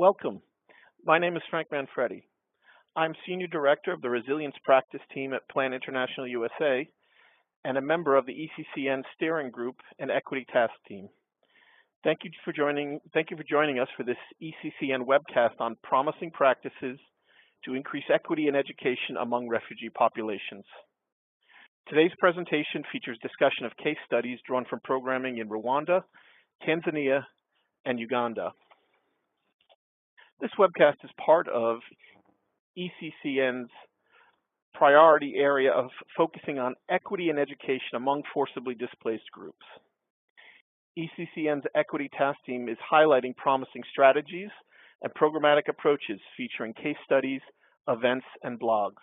Welcome. My name is Manfredi. I'm Senior Director of the Resilience Practice Team at Plan International USA and a member of the ECCN Steering Group and Equity Task Team. Thank you for joining us for this ECCN webcast on promising practices to increase equity in education among refugee populations. Today's presentation features discussion of case studies drawn from programming in Rwanda, Tanzania, and Uganda. This webcast is part of ECCN's priority area of focusing on equity in education among forcibly displaced groups. ECCN's Equity Task Team is highlighting promising strategies and programmatic approaches featuring case studies, events, and blogs.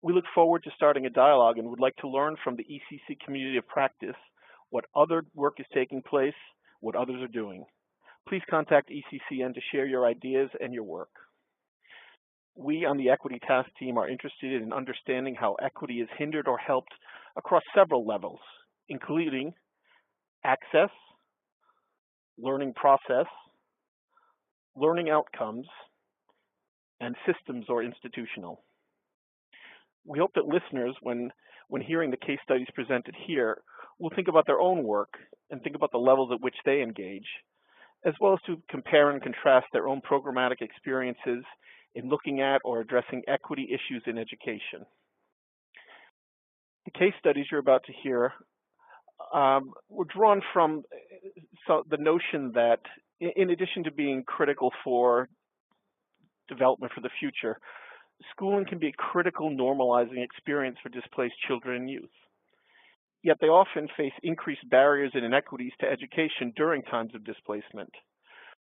We look forward to starting a dialogue and would like to learn from the ECC community of practice what other work is taking place, what others are doing. Please contact ECCN to share your ideas and your work. We on the Equity Task Team are interested in understanding how equity is hindered or helped across several levels, including access, learning process, learning outcomes, and systems or institutional. We hope that listeners, when hearing the case studies presented here, will think about their own work and think about the levels at which they engage, as well as to compare and contrast their own programmatic experiences in looking at or addressing equity issues in education. The case studies you're about to hear were drawn from the notion that in addition to being critical for development for the future, schooling can be a critical normalizing experience for displaced children and youth. Yet they often face increased barriers and inequities to education during times of displacement.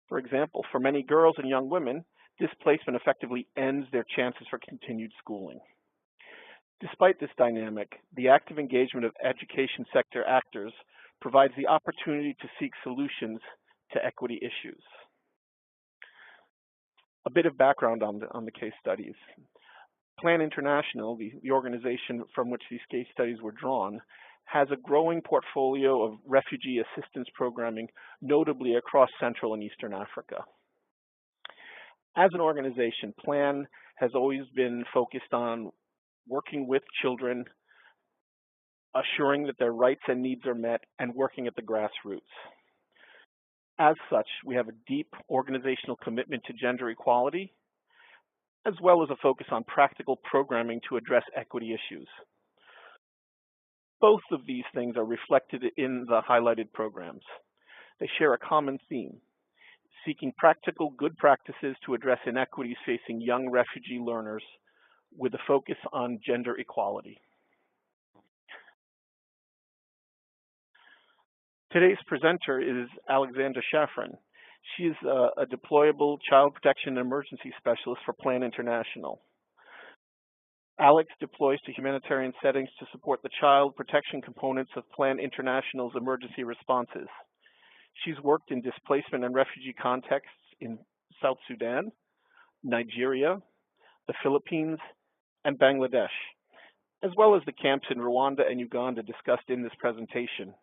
For example, for many girls and young women, displacement effectively ends their chances for continued schooling. Despite this dynamic, the active engagement of education sector actors provides the opportunity to seek solutions to equity issues. A bit of background on the case studies. Plan International, the organization from which these case studies were drawn, has a growing portfolio of refugee assistance programming, notably across Central and Eastern Africa. As an organization, Plan has always been focused on working with children, assuring that their rights and needs are met, and working at the grassroots. As such, we have a deep organizational commitment to gender equality, as well as a focus on practical programming to address equity issues. Both of these things are reflected in the highlighted programs. They share a common theme, seeking practical good practices to address inequities facing young refugee learners with a focus on gender equality. Today's presenter is Alexandra Shaphren. She is a deployable child protection and emergency specialist for Plan International. Alex deploys to humanitarian settings to support the child protection components of Plan International's emergency responses. She's worked in displacement and refugee contexts in South Sudan, Nigeria, the Philippines, and Bangladesh, as well as the camps in Rwanda and Uganda discussed in this presentation,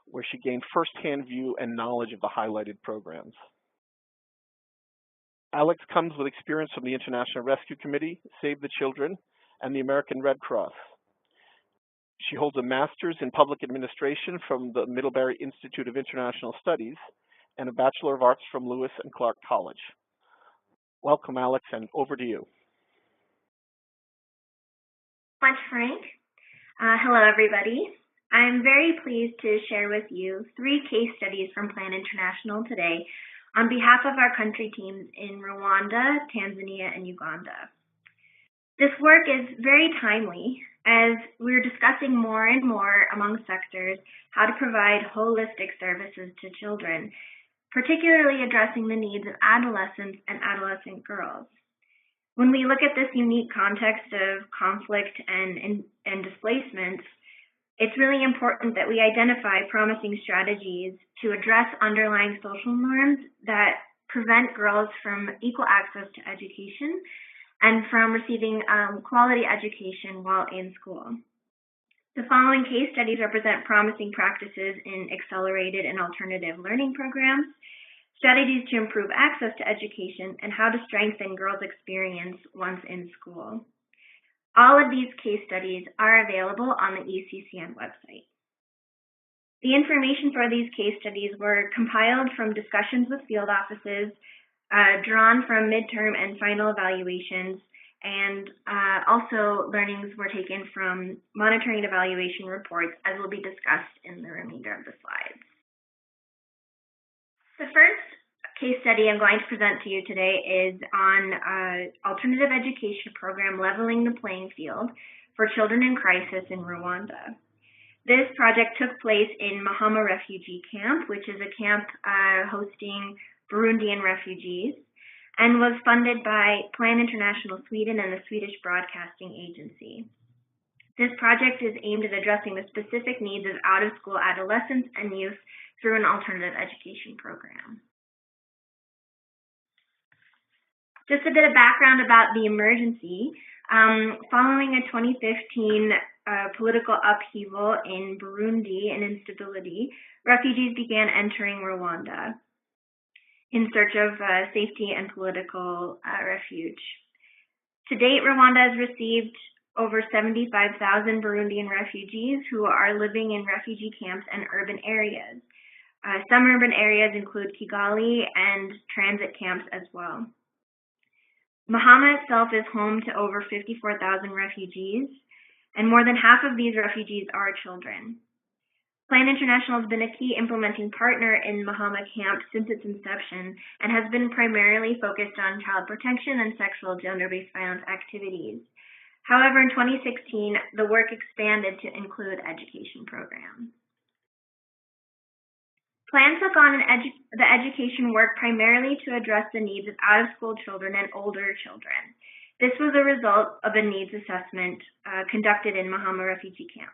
where she gained firsthand view and knowledge of the highlighted programs. Alex comes with experience from the International Rescue Committee, Save the Children, and the American Red Cross. She holds a master's in public administration from the Middlebury Institute of International Studies and a Bachelor of Arts from Lewis and Clark College. Welcome, Alex, and over to you. Much, Frank. Hello, everybody. I'm very pleased to share with you 3 case studies from Plan International today on behalf of our country teams in Rwanda, Tanzania, and Uganda. This work is very timely as we're discussing more and more among sectors how to provide holistic services to children, particularly addressing the needs of adolescents and adolescent girls. When we look at this unique context of conflict and displacement, it's really important that we identify promising strategies to address underlying social norms that prevent girls from equal access to education and from receiving quality education while in school. The following case studies represent promising practices in accelerated and alternative learning programs strategies to improve access to education, and how to strengthen girls' experience once in school. All of these case studies are available on the ECCN website. The information for these case studies were compiled from discussions with field offices, drawn from midterm and final evaluations, and also learnings were taken from monitoring and evaluation reports, as will be discussed in the remainder of the slides. The first case study I'm going to present to you today is on alternative education program Leveling the Playing Field for Children in Crisis in Rwanda. This project took place in Mahama Refugee Camp, which is a camp hosting Burundian refugees, and was funded by Plan International Sweden and the Swedish Broadcasting Agency. This project is aimed at addressing the specific needs of out-of-school adolescents and youth through an alternative education program. Just a bit of background about the emergency. Following a 2015 political upheaval in Burundi and instability, refugees began entering Rwanda in search of safety and political refuge. To date, Rwanda has received over 75,000 Burundian refugees who are living in refugee camps and urban areas. Some urban areas include Kigali and transit camps as well. Mahama itself is home to over 54,000 refugees, and more than half of these refugees are children. Plan International has been a key implementing partner in Mahama Camp since its inception and has been primarily focused on child protection and sexual gender-based violence activities. However, in 2016, the work expanded to include education programs. Plan took on the education work primarily to address the needs of out-of-school children and older children. This was a result of a needs assessment conducted in Mahama Refugee Camp.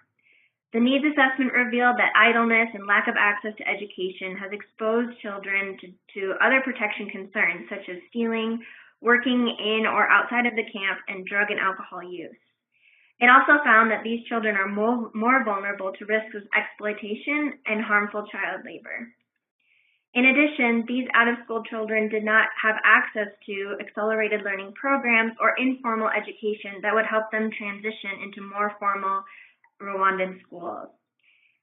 The needs assessment revealed that idleness and lack of access to education has exposed children to other protection concerns such as stealing, working in or outside of the camp, and drug and alcohol use. It also found that these children are more vulnerable to risks of exploitation and harmful child labor. In addition, these out-of-school children did not have access to accelerated learning programs or informal education that would help them transition into more formal Rwandan schools.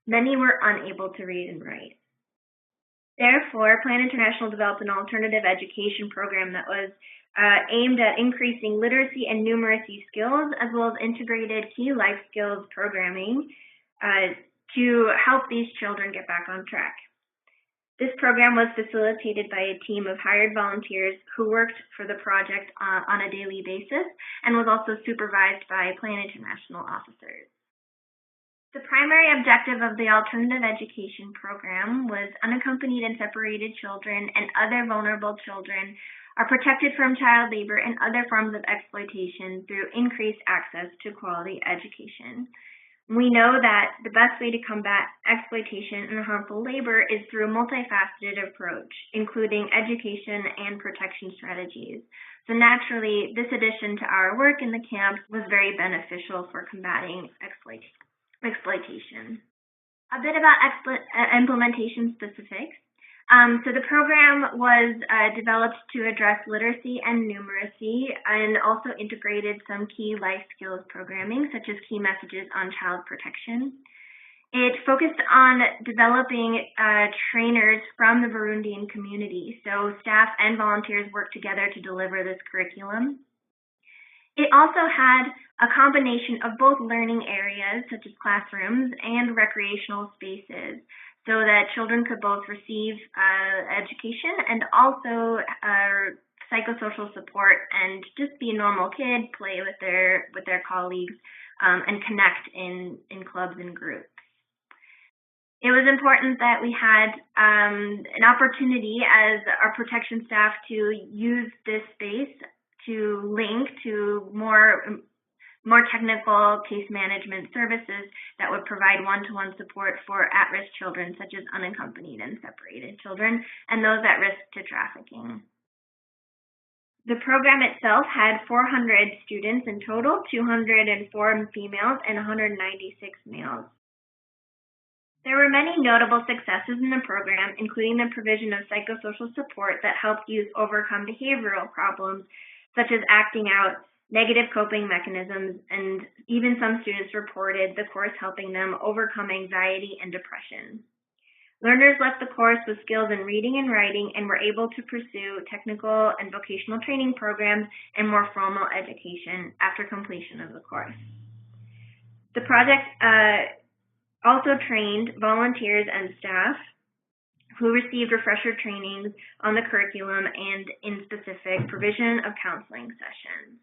Many were unable to read and write. Therefore, Plan International developed an alternative education program that was aimed at increasing literacy and numeracy skills, as well as integrated key life skills programming to help these children get back on track. This program was facilitated by a team of hired volunteers who worked for the project on a daily basis and was also supervised by Plan International officers. The primary objective of the alternative education program was unaccompanied and separated children and other vulnerable children are protected from child labor and other forms of exploitation through increased access to quality education. We know that the best way to combat exploitation and harmful labor is through a multifaceted approach, including education and protection strategies. So naturally, this addition to our work in the camps was very beneficial for combating exploitation. A bit about implementation specifics. So the program was developed to address literacy and numeracy and also integrated some key life skills programming, such as key messages on child protection. It focused on developing trainers from the Burundian community, so staff and volunteers worked together to deliver this curriculum. It also had a combination of both learning areas, such as classrooms, and recreational spaces, so that children could both receive education and also psychosocial support and just be a normal kid, play with their colleagues, and connect in clubs and groups. It was important that we had an opportunity as our protection staff to use this space to link to more technical case management services that would provide one-to-one support for at-risk children, such as unaccompanied and separated children, and those at risk to trafficking. The program itself had 400 students in total, 204 females and 196 males. There were many notable successes in the program, including the provision of psychosocial support that helped youth overcome behavioral problems, such as acting out, negative coping mechanisms, and even some students reported the course helping them overcome anxiety and depression. Learners left the course with skills in reading and writing and were able to pursue technical and vocational training programs and more formal education after completion of the course. The project also trained volunteers and staff who received refresher trainings on the curriculum and in specific provision of counseling sessions.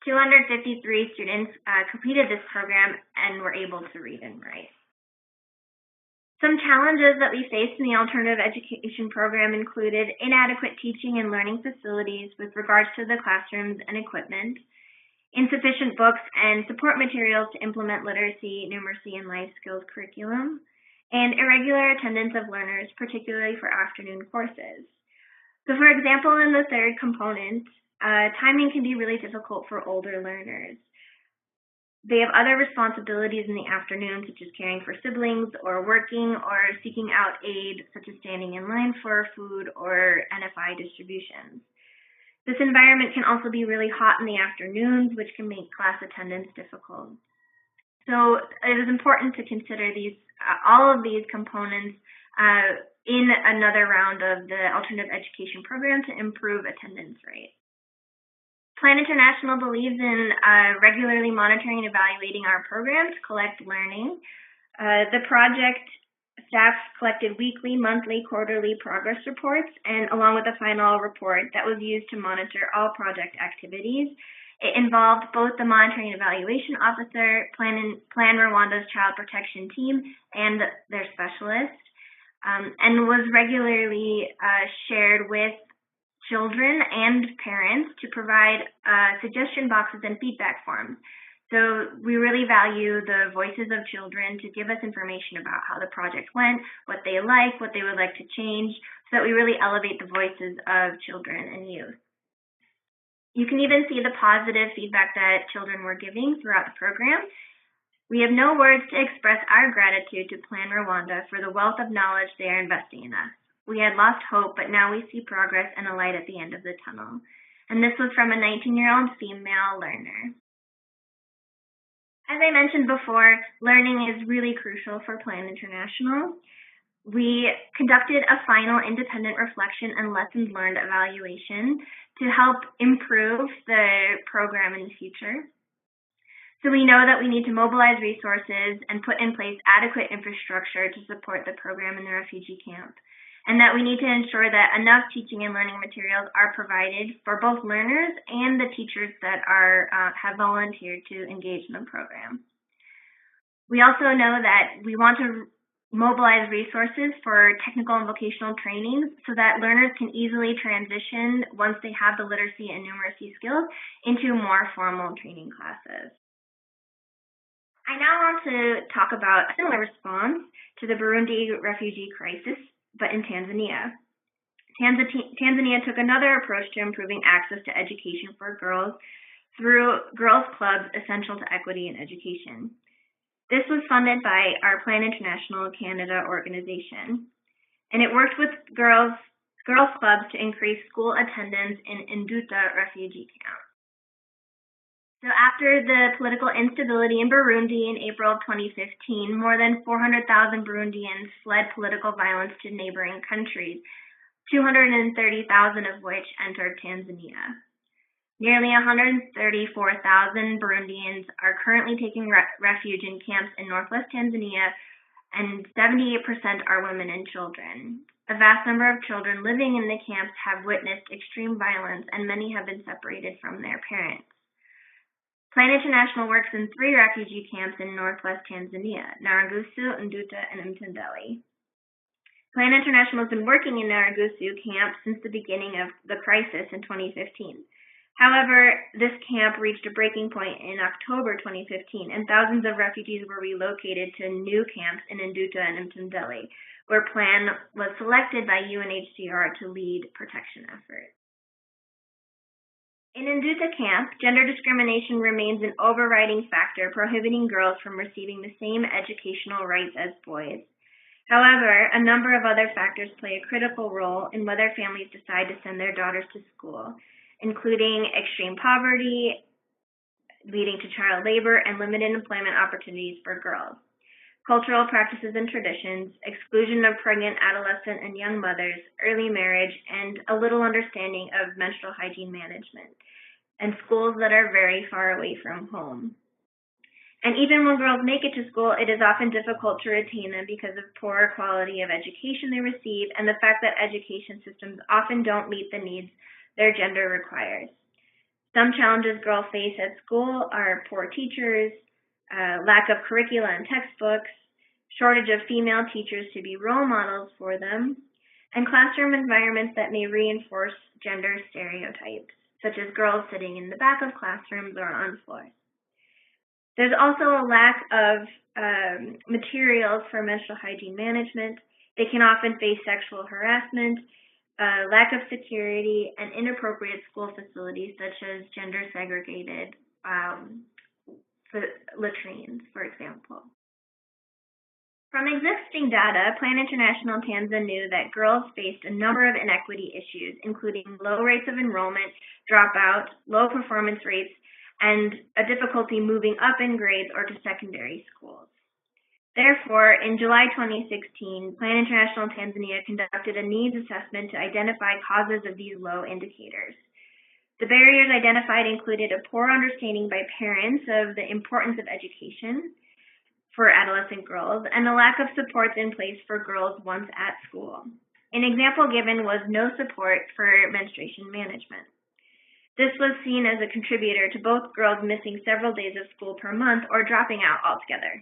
253 students completed this program and were able to read and write. Some challenges that we faced in the alternative education program included inadequate teaching and learning facilities with regards to the classrooms and equipment, insufficient books and support materials to implement literacy, numeracy, and life skills curriculum, and irregular attendance of learners, particularly for afternoon courses. So for example, in the third component, timing can be really difficult for older learners. They have other responsibilities in the afternoon, such as caring for siblings or working or seeking out aid, such as standing in line for food or NFI distributions. This environment can also be really hot in the afternoons, which can make class attendance difficult. So it is important to consider all of these components in another round of the alternative education program to improve attendance rate. Plan International believes in regularly monitoring and evaluating our program to collect learning. The project staff collected weekly, monthly, quarterly progress reports, and along with a final report that was used to monitor all project activities. It involved both the monitoring and evaluation officer, Plan Rwanda's child protection team, and their specialist, and was regularly shared with children and parents to provide suggestion boxes and feedback forms. So we really value the voices of children to give us information about how the project went, what they like, what they would like to change, so that we really elevate the voices of children and youth. You can even see the positive feedback that children were giving throughout the program. We have no words to express our gratitude to Plan Rwanda for the wealth of knowledge they are investing in us. We had lost hope, but now we see progress and a light at the end of the tunnel. And this was from a 19-year-old female learner. As I mentioned before, learning is really crucial for Plan International. We conducted a final independent reflection and lessons learned evaluation to help improve the program in the future. So we know that we need to mobilize resources and put in place adequate infrastructure to support the program in the refugee camp, and that we need to ensure that enough teaching and learning materials are provided for both learners and the teachers that have volunteered to engage in the program. We also know that we want to mobilize resources for technical and vocational trainings so that learners can easily transition, once they have the literacy and numeracy skills, into more formal training classes. I now want to talk about a similar response to the Burundi refugee crisis, but in Tanzania. Tanzania took another approach to improving access to education for girls through girls' clubs essential to equity in education. This was funded by our Plan International Canada organization, and it worked with girls' clubs to increase school attendance in Nduta refugee camp. So after the political instability in Burundi in April of 2015, more than 400,000 Burundians fled political violence to neighboring countries, 230,000 of which entered Tanzania. Nearly 134,000 Burundians are currently taking refuge in camps in northwest Tanzania, and 78% are women and children. A vast number of children living in the camps have witnessed extreme violence, and many have been separated from their parents. Plan International works in 3 refugee camps in northwest Tanzania, Nyarugusu, Nduta, and Mtendeli. Plan International has been working in Nyarugusu camp since the beginning of the crisis in 2015. However, this camp reached a breaking point in October 2015, and thousands of refugees were relocated to new camps in Nduta and Mtendeli, where Plan was selected by UNHCR to lead protection efforts. In Nduta camp, gender discrimination remains an overriding factor prohibiting girls from receiving the same educational rights as boys. However, a number of other factors play a critical role in whether families decide to send their daughters to school, including extreme poverty, leading to child labor, and limited employment opportunities for girls. Cultural practices and traditions, exclusion of pregnant, adolescent, and young mothers, early marriage, and a little understanding of menstrual hygiene management, and schools that are very far away from home. And even when girls make it to school, it is often difficult to retain them because of poor quality of education they receive and the fact that education systems often don't meet the needs their gender requires. Some challenges girls face at school are poor teachers, lack of curricula and textbooks, shortage of female teachers to be role models for them, and classroom environments that may reinforce gender stereotypes, such as girls sitting in the back of classrooms or on floors. There's also a lack of materials for menstrual hygiene management. They can often face sexual harassment, lack of security, and inappropriate school facilities such as gender-segregated latrines, for example. From existing data, Plan International Tanzania knew that girls faced a number of inequity issues, including low rates of enrollment, dropout, low performance rates, and a difficulty moving up in grades or to secondary schools. Therefore, in July 2016, Plan International Tanzania conducted a needs assessment to identify causes of these low indicators. The barriers identified included a poor understanding by parents of the importance of education for adolescent girls and a lack of supports in place for girls once at school. An example given was no support for menstruation management. This was seen as a contributor to both girls missing several days of school per month or dropping out altogether.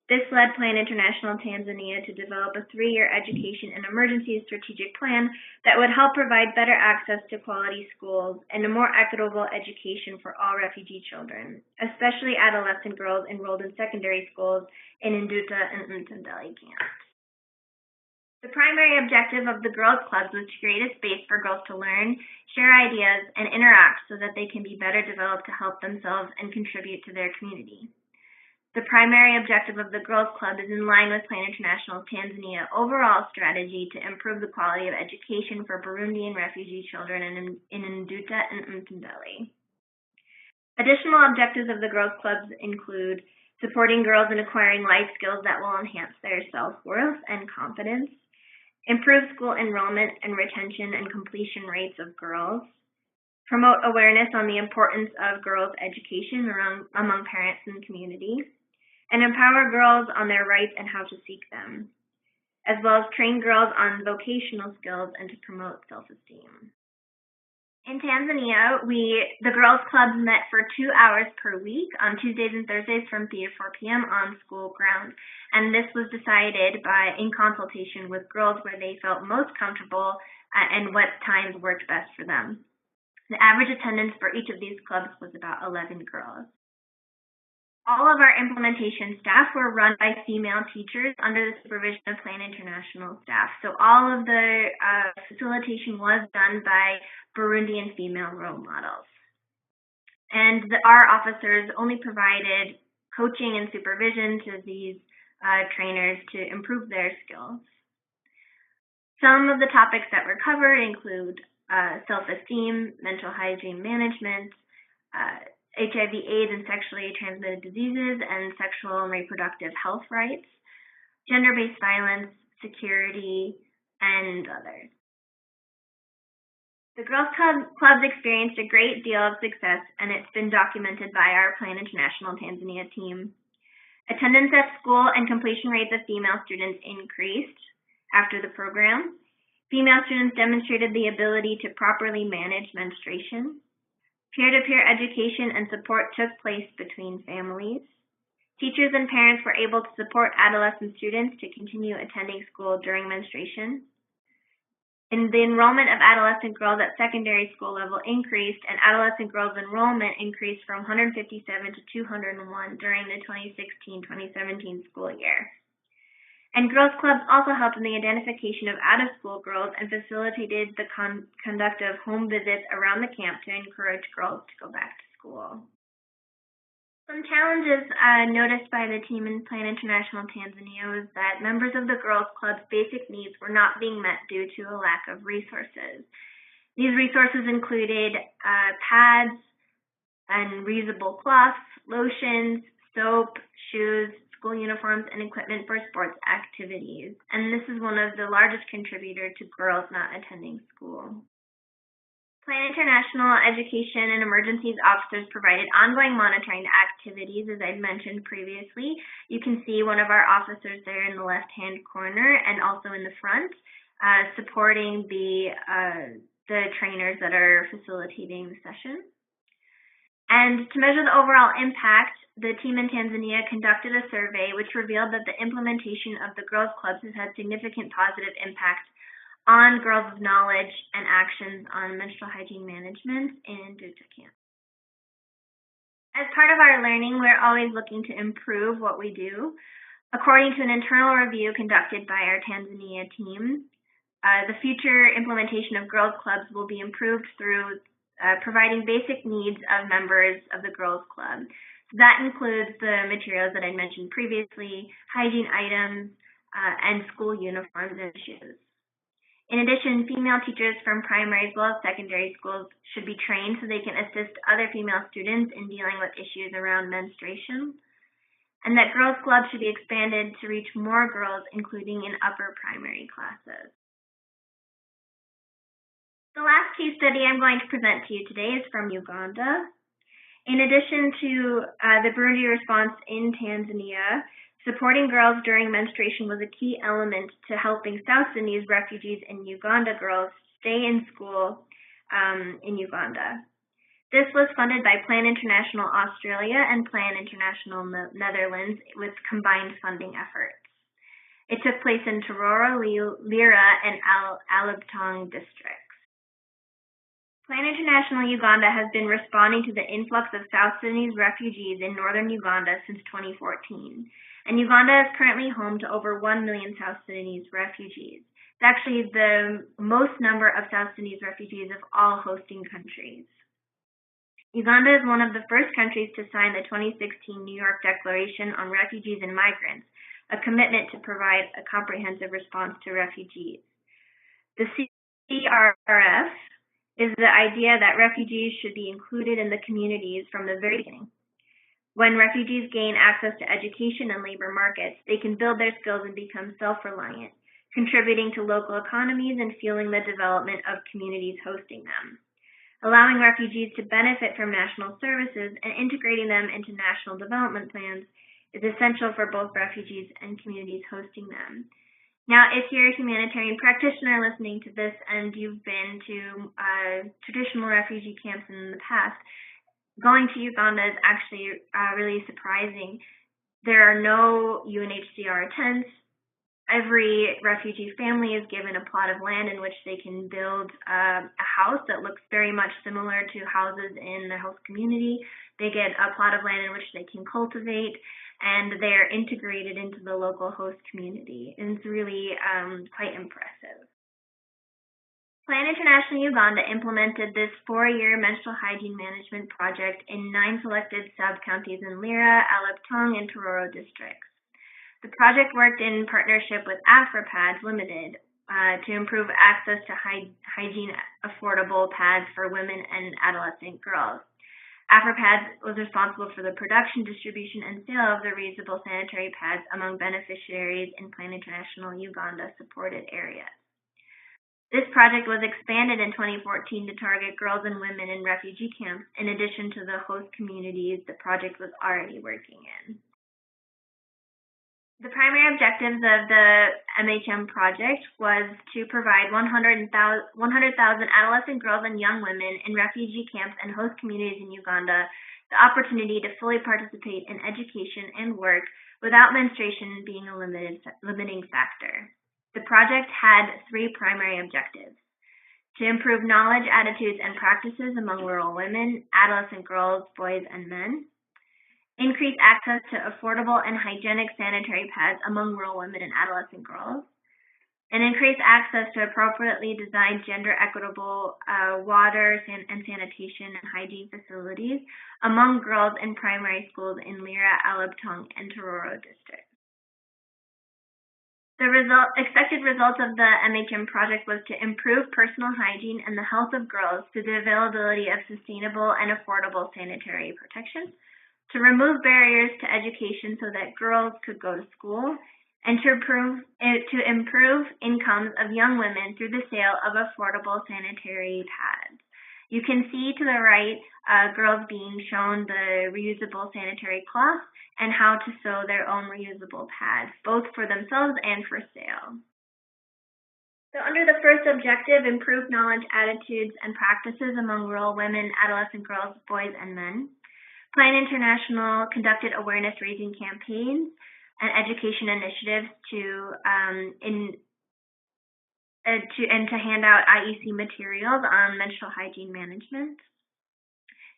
This led Plan International Tanzania to develop a 3-year education and emergency strategic plan that would help provide better access to quality schools and a more equitable education for all refugee children, especially adolescent girls enrolled in secondary schools in Nduta and Mtendeli camps. The primary objective of the girls' clubs was to create a space for girls to learn, share ideas, and interact so that they can be better developed to help themselves and contribute to their community. The primary objective of the Girls Club is in line with Plan International Tanzania overall strategy to improve the quality of education for Burundian refugee children in Nduta and Mtendeli. Additional objectives of the Girls Clubs include supporting girls in acquiring life skills that will enhance their self-worth and confidence, improve school enrollment and retention and completion rates of girls, promote awareness on the importance of girls' education among parents and community, and empower girls on their rights and how to seek them, as well as train girls on vocational skills and to promote self-esteem. In Tanzania, the Girls Clubs met for 2 hours per week on Tuesdays and Thursdays from 3 to 4 p.m. on school grounds, and this was decided in consultation with girls where they felt most comfortable and what times worked best for them. The average attendance for each of these clubs was about 11 girls. All of our implementation staff were run by female teachers under the supervision of Plan International staff. So all of the facilitation was done by Burundian female role models. And our officers only provided coaching and supervision to these trainers to improve their skills. Some of the topics that were covered include self-esteem, mental hygiene management, HIV, AIDS, and sexually transmitted diseases, and sexual and reproductive health rights, gender-based violence, security, and others. The Girls Clubs experienced a great deal of success, and it's been documented by our Plan International Tanzania team. Attendance at school and completion rates of female students increased after the program. Female students demonstrated the ability to properly manage menstruation. Peer-to-peer education and support took place between families. Teachers and parents were able to support adolescent students to continue attending school during menstruation. And the enrollment of adolescent girls at secondary school level increased, and adolescent girls' enrollment increased from 157 to 201 during the 2016-2017 school year. And girls' clubs also helped in the identification of out-of-school girls and facilitated the conduct of home visits around the camp to encourage girls to go back to school. Some challenges noticed by the team in Plan International Tanzania was that members of the girls' club's basic needs were not being met due to a lack of resources. These resources included pads and reusable cloths, lotions, soap, shoes, school uniforms, and equipment for sports activities. And this is one of the largest contributors to girls not attending school. Plan International Education and Emergencies officers provided ongoing monitoring to activities, as I mentioned previously. You can see one of our officers there in the left-hand corner and also in the front, supporting the trainers that are facilitating the session. And to measure the overall impact, the team in Tanzania conducted a survey which revealed that the implementation of the girls' clubs has had significant positive impact on girls' knowledge and actions on menstrual hygiene management in Duta camp. As part of our learning, we're always looking to improve what we do. According to an internal review conducted by our Tanzania team, the future implementation of girls' clubs will be improved through providing basic needs of members of the girls' club. So that includes the materials that I mentioned previously, hygiene items, and school uniforms and shoes. In addition, female teachers from primary as well as secondary schools should be trained so they can assist other female students in dealing with issues around menstruation, and that girls' clubs should be expanded to reach more girls, including in upper primary classes. The last case study I'm going to present to you today is from Uganda. In addition to the Burundi response in Tanzania, supporting girls during menstruation was a key element to helping South Sudanese refugees and Uganda girls stay in school in Uganda. This was funded by Plan International Australia and Plan International Netherlands with combined funding efforts. It took place in Tororo, Lira, and Alabtong districts. Plan International Uganda has been responding to the influx of South Sudanese refugees in northern Uganda since 2014, and Uganda is currently home to over 1 million South Sudanese refugees. It's actually the most number of South Sudanese refugees of all hosting countries. Uganda is one of the first countries to sign the 2016 New York Declaration on Refugees and Migrants, a commitment to provide a comprehensive response to refugees. The CRF is the idea that refugees should be included in the communities from the very beginning. When refugees gain access to education and labor markets, they can build their skills and become self-reliant, contributing to local economies and fueling the development of communities hosting them. Allowing refugees to benefit from national services and integrating them into national development plans is essential for both refugees and communities hosting them. Now, if you're a humanitarian practitioner listening to this and you've been to traditional refugee camps in the past, going to Uganda is actually really surprising. There are no UNHCR tents. Every refugee family is given a plot of land in which they can build a house that looks very much similar to houses in the host community. They get a plot of land in which they can cultivate, and they are integrated into the local host community. And it's really quite impressive. Plan International Uganda implemented this 4-year menstrual hygiene management project in 9 selected sub-counties in Lira, Alabtong, and Tororo districts. The project worked in partnership with AfriPads Limited to improve access to hygiene affordable pads for women and adolescent girls. AfriPads was responsible for the production, distribution, and sale of the reusable sanitary pads among beneficiaries in Plan International Uganda supported areas. This project was expanded in 2014 to target girls and women in refugee camps, in addition to the host communities the project was already working in. The primary objectives of the MHM project was to provide 100,000 adolescent girls and young women in refugee camps and host communities in Uganda the opportunity to fully participate in education and work without menstruation being a limiting factor. The project had 3 primary objectives: to improve knowledge, attitudes, and practices among rural women, adolescent girls, boys, and men, increase access to affordable and hygienic sanitary pads among rural women and adolescent girls, and increase access to appropriately designed gender-equitable water and sanitation and hygiene facilities among girls in primary schools in Lira, Alabtong, and Tororo districts. The expected results of the MHM project was to improve personal hygiene and the health of girls through the availability of sustainable and affordable sanitary protection, to remove barriers to education so that girls could go to school, and to improve incomes of young women through the sale of affordable sanitary pads. You can see to the right girls being shown the reusable sanitary cloth and how to sew their own reusable pads, both for themselves and for sale. So under the first objective, improve knowledge, attitudes, and practices among rural women, adolescent girls, boys, and men, Plan International conducted awareness-raising campaigns and education initiatives to hand out IEC materials on menstrual hygiene management.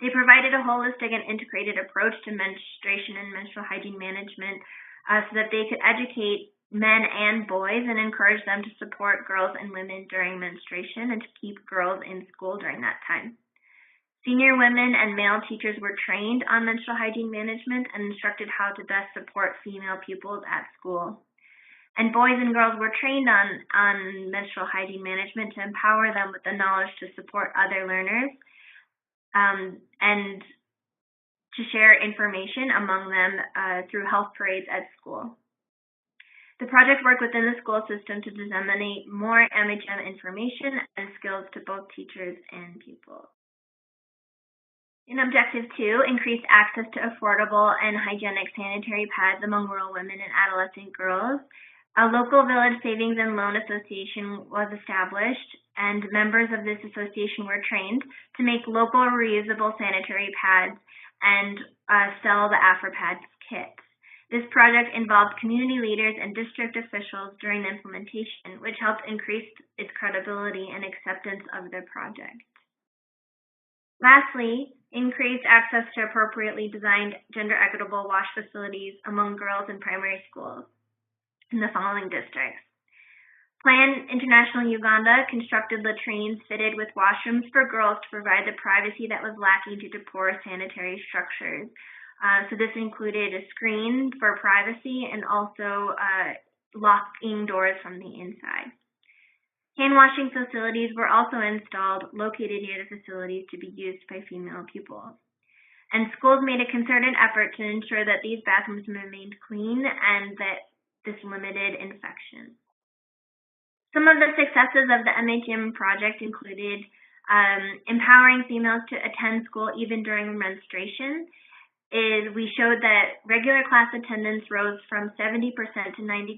They provided a holistic and integrated approach to menstruation and menstrual hygiene management so that they could educate men and boys and encourage them to support girls and women during menstruation and to keep girls in school during that time. Senior women and male teachers were trained on menstrual hygiene management and instructed how to best support female pupils at school. And boys and girls were trained on menstrual hygiene management to empower them with the knowledge to support other learners and to share information among them through health parades at school. The project worked within the school system to disseminate more MHM information and skills to both teachers and pupils. In Objective 2, increase access to affordable and hygienic sanitary pads among rural women and adolescent girls, a local village savings and loan association was established, and members of this association were trained to make local reusable sanitary pads and sell the AfroPads kits. This project involved community leaders and district officials during the implementation, which helped increase its credibility and acceptance of the project. Lastly, increased access to appropriately designed gender-equitable wash facilities among girls in primary schools in the following districts. Plan International Uganda constructed latrines fitted with washrooms for girls to provide the privacy that was lacking due to poor sanitary structures. So this included a screen for privacy and also locking doors from the inside. Hand washing facilities were also installed located near the facilities to be used by female pupils. And schools made a concerted effort to ensure that these bathrooms remained clean and that this limited infection. Some of the successes of the MHM project included empowering females to attend school even during menstruation. We showed that regular class attendance rose from 70% to 92%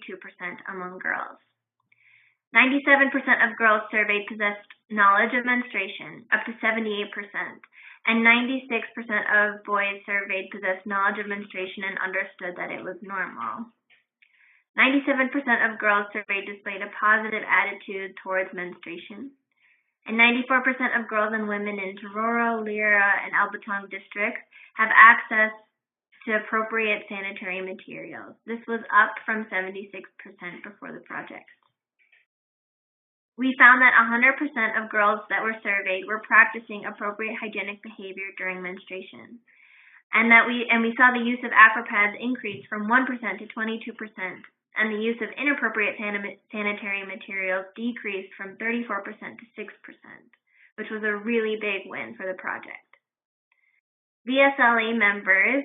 among girls. 97% of girls surveyed possessed knowledge of menstruation, up to 78%, and 96% of boys surveyed possessed knowledge of menstruation and understood that it was normal. 97% of girls surveyed displayed a positive attitude towards menstruation, and 94% of girls and women in Tororo, Lira, and Albatong districts have access to appropriate sanitary materials. This was up from 76% before the project. We found that 100% of girls that were surveyed were practicing appropriate hygienic behavior during menstruation, and we saw the use of AfroPads increase from 1% to 22%, and the use of inappropriate sanitary materials decreased from 34% to 6%, which was a really big win for the project. VSLA members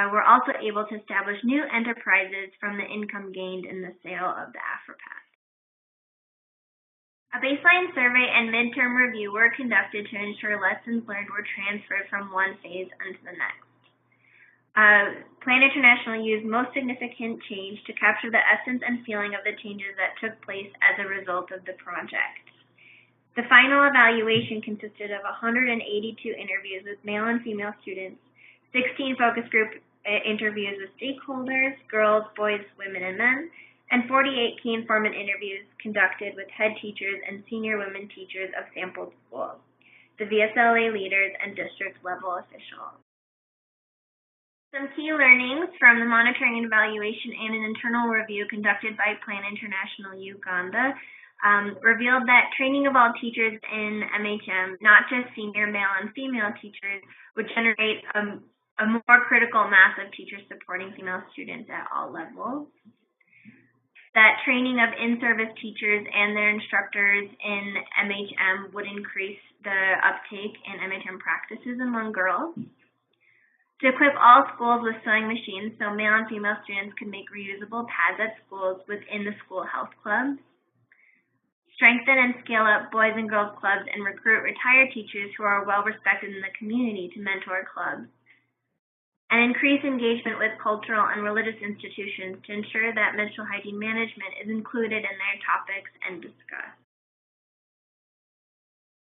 were also able to establish new enterprises from the income gained in the sale of the AfroPads. A baseline survey and midterm review were conducted to ensure lessons learned were transferred from one phase into the next. Plan International used most significant change to capture the essence and feeling of the changes that took place as a result of the project. The final evaluation consisted of 182 interviews with male and female students, 16 focus group interviews with stakeholders, girls, boys, women, and men, and 48 key informant interviews conducted with head teachers and senior women teachers of sampled schools, the VSLA leaders, and district level officials. Some key learnings from the monitoring and evaluation and an internal review conducted by Plan International Uganda revealed that training of all teachers in MHM, not just senior male and female teachers, would generate a more critical mass of teachers supporting female students at all levels. That training of in-service teachers and their instructors in MHM would increase the uptake in MHM practices among girls. To equip all schools with sewing machines so male and female students could make reusable pads at schools within the school health clubs. Strengthen and scale up boys and girls clubs and recruit retired teachers who are well respected in the community to mentor clubs. And increase engagement with cultural and religious institutions to ensure that menstrual hygiene management is included in their topics and discussed.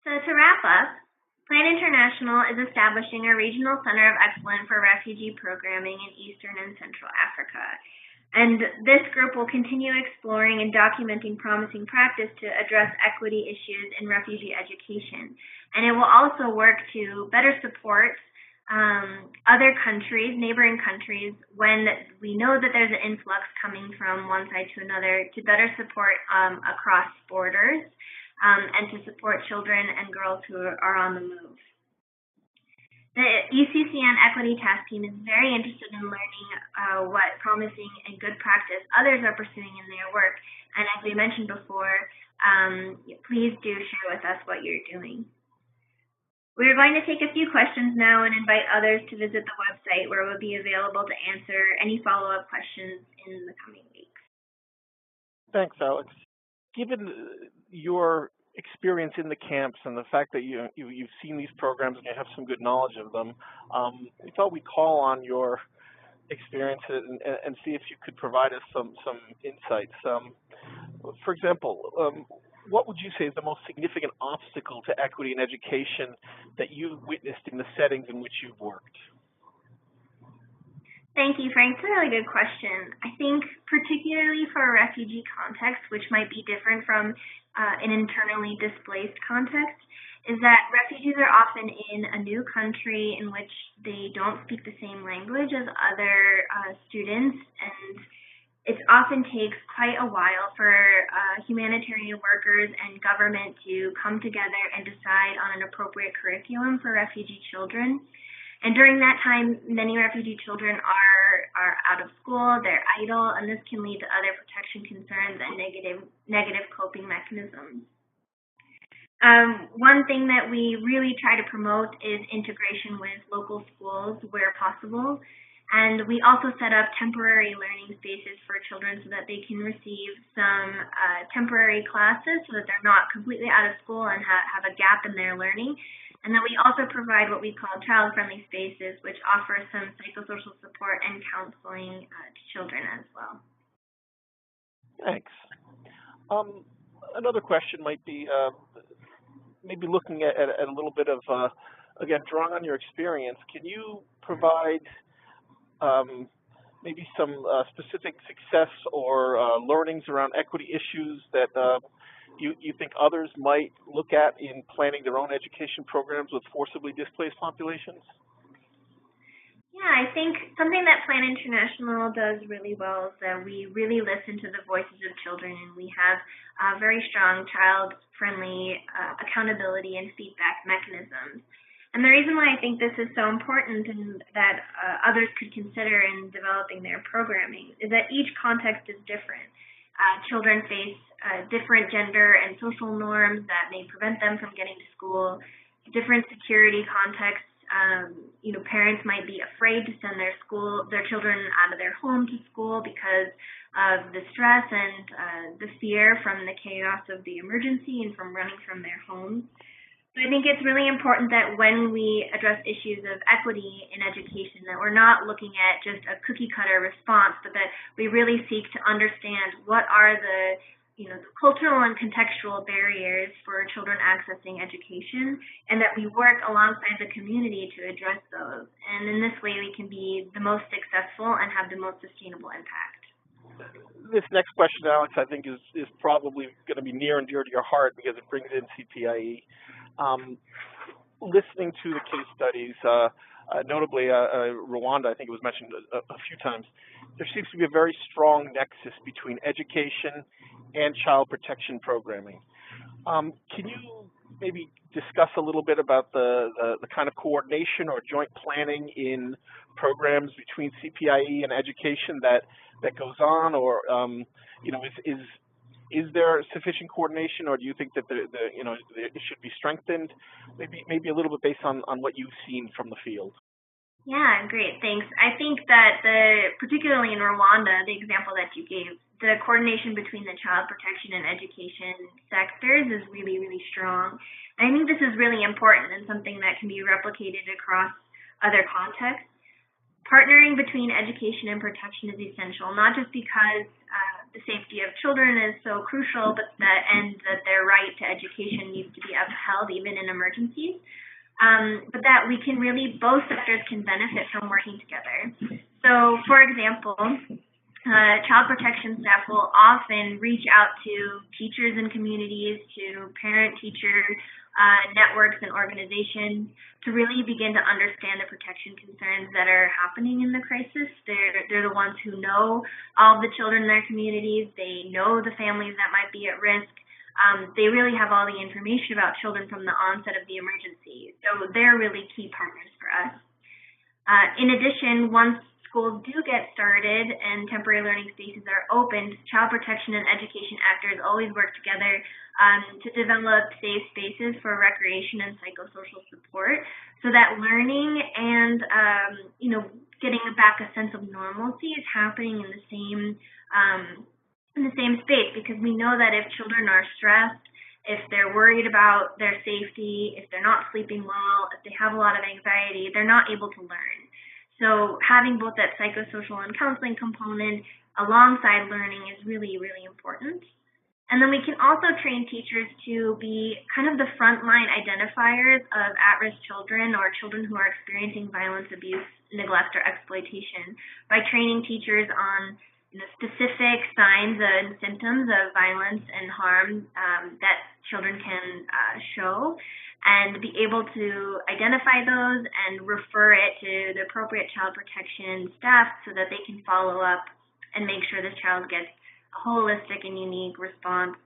So to wrap up, Plan International is establishing a regional center of excellence for refugee programming in Eastern and Central Africa. And this group will continue exploring and documenting promising practice to address equity issues in refugee education. And it will also work to better support other countries, neighboring countries, when we know that there's an influx coming from one side to another, to better support across borders. And to support children and girls who are on the move. The ECCN Equity Task Team is very interested in learning what promising and good practice others are pursuing in their work. And as we mentioned before, please do share with us what you're doing. We're going to take a few questions now and invite others to visit the website where we'll be available to answer any follow-up questions in the coming weeks. Thanks, Alex. Given your experience in the camps and the fact that you've seen these programs and you have some good knowledge of them, we thought we'd call on your experiences and see if you could provide us some insights. For example, what would you say is the most significant obstacle to equity in education that you've witnessed in the settings in which you've worked? Thank you, Frank. It's a really good question. I think particularly for a refugee context, which might be different from an internally displaced context, is that refugees are often in a new country in which they don't speak the same language as other students, and it often takes quite a while for humanitarian workers and government to come together and decide on an appropriate curriculum for refugee children. And during that time, many refugee children are out of school, they're idle, and this can lead to other protection concerns and negative coping mechanisms. One thing that we really try to promote is integration with local schools where possible. And we also set up temporary learning spaces for children so that they can receive some temporary classes so that they're not completely out of school and have a gap in their learning. And then we also provide what we call child-friendly spaces, which offer some psychosocial support and counseling to children as well. Thanks. Another question might be maybe looking at a little bit of, again, drawing on your experience, can you provide maybe some specific success or learnings around equity issues that you think others might look at in planning their own education programs with forcibly displaced populations? Yeah, I think something that Plan International does really well is that we really listen to the voices of children, and we have very strong child-friendly accountability and feedback mechanisms. And the reason why I think this is so important and that others could consider in developing their programming is that each context is different. Children face different gender and social norms that may prevent them from getting to school, different security contexts. Parents might be afraid to send their children out of their home to school because of the stress and the fear from the chaos of the emergency and from running from their homes. So I think it's really important that when we address issues of equity in education, that we're not looking at just a cookie-cutter response, but that we really seek to understand what are the cultural and contextual barriers for children accessing education, and that we work alongside the community to address those. And in this way, we can be the most successful and have the most sustainable impact. This next question, Alex, I think is probably going to be near and dear to your heart because it brings in CPIE. Listening to the case studies, notably Rwanda, I think it was mentioned a few times, there seems to be a very strong nexus between education and child protection programming. Can you maybe discuss a little bit about the kind of coordination or joint planning in programs between CPIE and education that goes on, or is there sufficient coordination, or do you think that it should be strengthened? Maybe a little bit based on what you've seen from the field. Yeah, great, thanks. I think that particularly in Rwanda, the example that you gave, the coordination between the child protection and education sectors is really, really strong. And I think this is really important and something that can be replicated across other contexts. Partnering between education and protection is essential, not just because the safety of children is so crucial, but that their right to education needs to be upheld even in emergencies. But that we can really, both sectors can benefit from working together. So, for example, child protection staff will often reach out to teachers in communities, to parent-teacher networks and organizations to really begin to understand the protection concerns that are happening in the crisis. They're the ones who know all of the children in their communities. They know the families that might be at risk. They really have all the information about children from the onset of the emergency. So they're really key partners for us. In addition, once schools do get started and temporary learning spaces are opened, child protection and education actors always work together to develop safe spaces for recreation and psychosocial support so that learning and, getting back a sense of normalcy is happening in the same space, because we know that if children are stressed, if they're worried about their safety, if they're not sleeping well, if they have a lot of anxiety, they're not able to learn. So having both that psychosocial and counseling component alongside learning is really, really important. And then we can also train teachers to be kind of the frontline identifiers of at-risk children or children who are experiencing violence, abuse, neglect, or exploitation by training teachers on specific signs and symptoms of violence and harm that children can show, and be able to identify those and refer it to the appropriate child protection staff so that they can follow up and make sure the child gets a holistic and unique response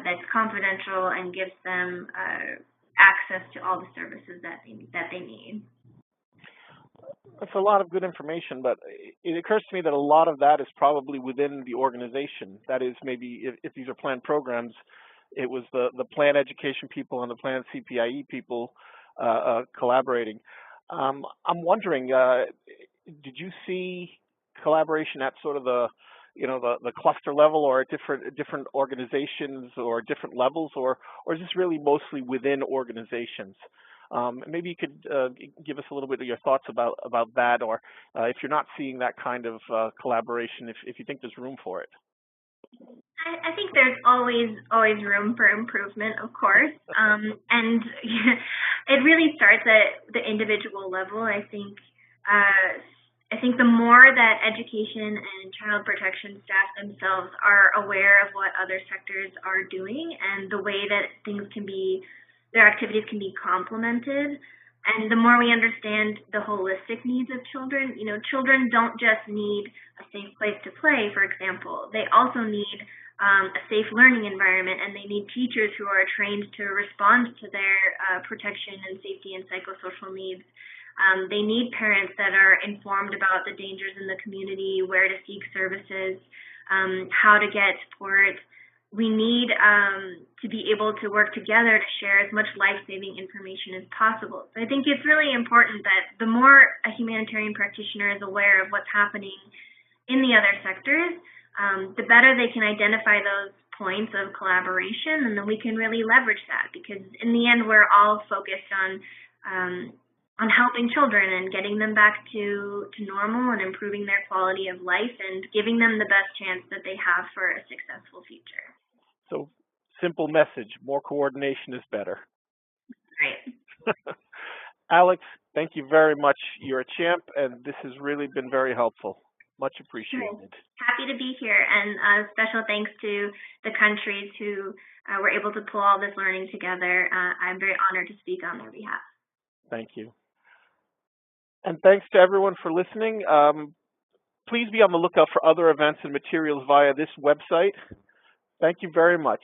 that's confidential and gives them access to all the services that they need. That's a lot of good information, but it occurs to me that a lot of that is probably within the organization. That is, maybe if these are planned programs, it was the planned education people and the planned CPIE people collaborating. I'm wondering, did you see collaboration at sort of the cluster level, or at different organizations or different levels, or is this really mostly within organizations? Maybe you could give us a little bit of your thoughts about that, or if you're not seeing that kind of collaboration, if you think there's room for it. I think there's always room for improvement, of course, and it really starts at the individual level. I think the more that education and child protection staff themselves are aware of what other sectors are doing and the way that their activities can be complemented, and the more we understand the holistic needs of children, children don't just need a safe place to play, for example. They also need a safe learning environment, and they need teachers who are trained to respond to their protection and safety and psychosocial needs. They need parents that are informed about the dangers in the community, where to seek services, how to get support. We need to be able to work together to share as much life-saving information as possible. So I think it's really important that the more a humanitarian practitioner is aware of what's happening in the other sectors, the better they can identify those points of collaboration, and then we can really leverage that, because in the end, we're all focused on helping children and getting them back to normal and improving their quality of life and giving them the best chance that they have for a successful future. So, simple message, more coordination is better. Great. Alex, thank you very much. You're a champ, and this has really been very helpful. Much appreciated. Happy to be here, and special thanks to the countries who were able to pull all this learning together. I'm very honored to speak on their behalf. Thank you. And thanks to everyone for listening. Please be on the lookout for other events and materials via this website. Thank you very much.